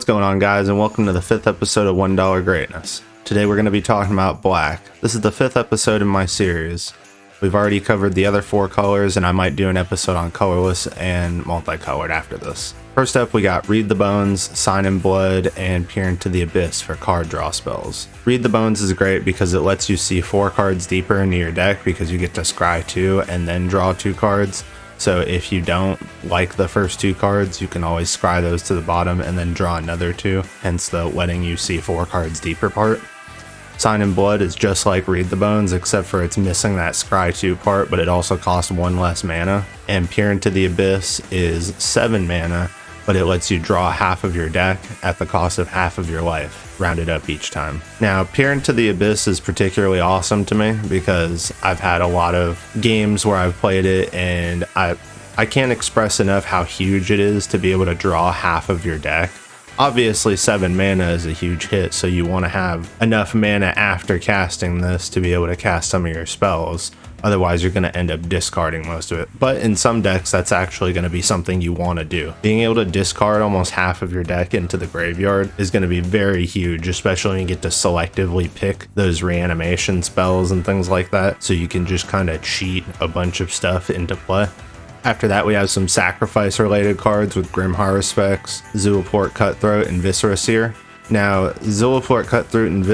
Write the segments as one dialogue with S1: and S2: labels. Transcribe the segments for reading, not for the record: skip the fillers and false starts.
S1: What's going on, guys, and welcome to the 5th episode of $1 Greatness. Today we're going to be talking about black. This is the 5th episode in my series. We've already covered the other 4 colors, and I might do an episode on colorless and multicolored after this. First up, we got Read the Bones, Sign in Blood, and Peer into the Abyss for card draw spells. Read the Bones is great because it lets you see 4 cards deeper into your deck because you get to scry 2 and then draw 2 cards. So if you don't like the first 2 cards, you can always scry those to the bottom and then draw another 2, hence the letting you see 4 cards deeper part. Sign in Blood is just like Read the Bones, except for it's missing that scry 2 part, but it also costs 1 less mana. And Peer into the Abyss is 7 mana, but it lets you draw half of your deck at the cost of half of your life, rounded up each time. Now, Peer into the Abyss is particularly awesome to me because I've had a lot of games where I've played it, and I can't express enough how huge it is to be able to draw half of your deck. Obviously 7 mana is a huge hit, so you want to have enough mana after casting this to be able to cast some of your spells. Otherwise, you're going to end up discarding most of it. But in some decks, that's actually going to be something you want to do. Being able to discard almost half of your deck into the graveyard is going to be very huge, especially when you get to selectively pick those reanimation spells and things like that, so you can just kind of cheat a bunch of stuff into play. After that, we have some sacrifice-related cards with Grim Haruspex, Zulaport Cutthroat, and Viscera Seer. Now, Zulaport Cutthroat and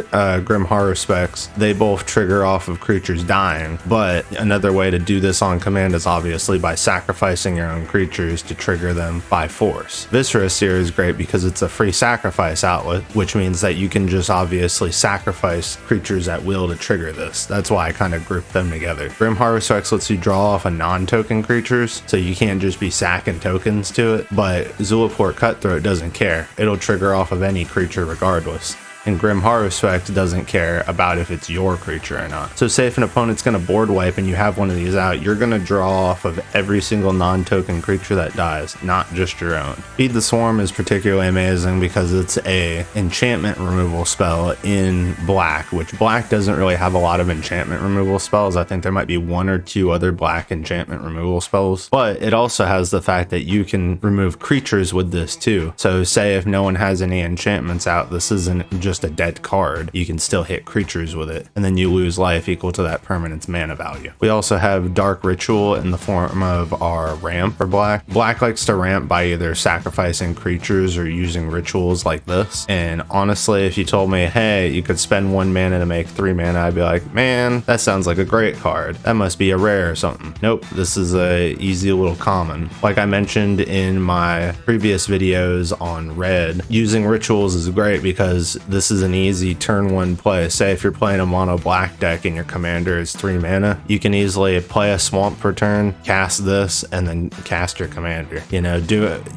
S1: Grim Haruspex, they both trigger off of creatures dying, but another way to do this on command is obviously by sacrificing your own creatures to trigger them by force. Viscera Seer is great because it's a free sacrifice outlet, which means that you can just obviously sacrifice creatures at will to trigger this. That's why I kind of grouped them together. Grim Haruspex lets you draw off of non-token creatures, so you can't just be sacking tokens to it, but Zulaport Cutthroat doesn't care. It'll trigger off of any creature regardless. And Grim Haruspex doesn't care about if it's your creature or not. So say if an opponent's going to board wipe and you have one of these out, you're going to draw off of every single non-token creature that dies, not just your own. Feed the Swarm is particularly amazing because it's a enchantment removal spell in black, which black doesn't really have a lot of enchantment removal spells. I think there might be 1 or 2 other black enchantment removal spells, but it also has the fact that you can remove creatures with this too. So say if no one has any enchantments out, this isn't just a dead card, you can still hit creatures with it, and then you lose life equal to that permanent's mana value. We also have Dark Ritual in the form of our ramp for black. Black likes to ramp by either sacrificing creatures or using rituals like this, and honestly, if you told me, hey, you could spend 1 mana to make 3 mana, I'd be like, man, that sounds like a great card. That must be a rare or something. Nope, this is a easy little common. Like I mentioned in my previous videos on red, using rituals is great because this is an easy turn 1 play. Say if you're playing a mono black deck and your commander is 3 mana, you can easily play a swamp per turn, cast this, and then cast your commander. You know,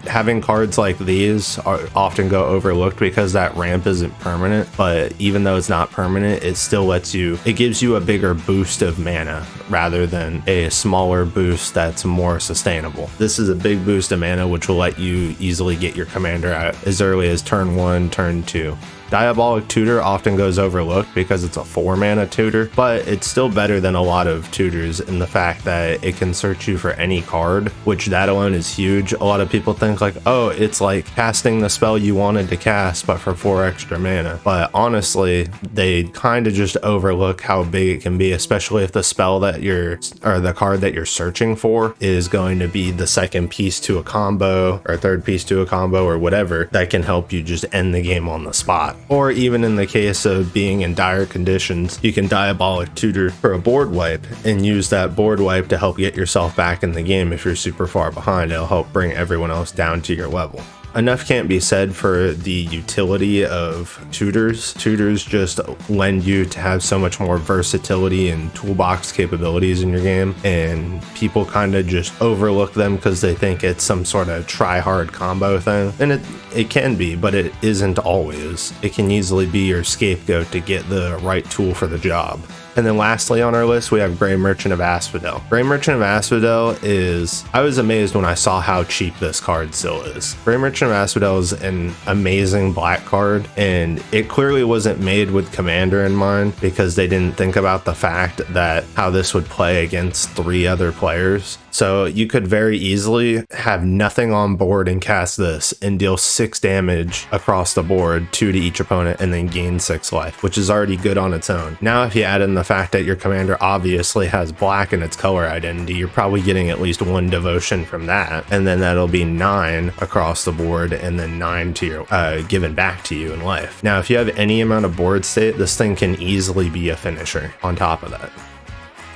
S1: having cards like these often go overlooked because that ramp isn't permanent, but even though it's not permanent, it still it gives you a bigger boost of mana rather than a smaller boost that's more sustainable. This is a big boost of mana which will let you easily get your commander out as early as turn 1, turn 2. Diabolic Tutor often goes overlooked because it's a 4 mana tutor, but it's still better than a lot of tutors in the fact that it can search you for any card, which that alone is huge. A lot of people think like, oh, it's like casting the spell you wanted to cast, but for 4 extra mana. But honestly, they kind of just overlook how big it can be, especially if the spell that the card that you're searching for is going to be the 2nd piece to a combo or 3rd piece to a combo or whatever that can help you just end the game on the spot. Or even in the case of being in dire conditions, you can Diabolic Tutor for a board wipe and use that board wipe to help get yourself back in the game if you're super far behind. It'll help bring everyone else down to your level. Enough can't be said for the utility of tutors. Tutors just lend you to have so much more versatility and toolbox capabilities in your game, and people kind of just overlook them because they think it's some sort of try-hard combo thing. And it can be, but it isn't always. It can easily be your scapegoat to get the right tool for the job. And then lastly on our list, we have Grey Merchant of Asphodel. Grey Merchant of Asphodel is, I was amazed when I saw how cheap this card still is. Grey Merchant of Asphodel is an amazing black card, and it clearly wasn't made with Commander in mind because they didn't think about the fact that how this would play against 3 other players. So you could very easily have nothing on board and cast this and deal 6 damage across the board, 2 to each opponent, and then gain 6 life, which is already good on its own. Now if you add in the fact that your commander obviously has black in its color identity, you're probably getting at least 1 devotion from that, and then that'll be 9 across the board, and then 9 to your given back to you in life. Now if you have any amount of board state, this thing can easily be a finisher on top of that.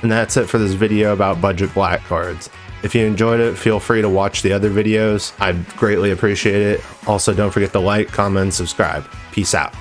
S1: And that's it for this video about budget black cards. If you enjoyed it, feel free to watch the other videos. I'd greatly appreciate it. Also, don't forget to like, comment, and subscribe. Peace out.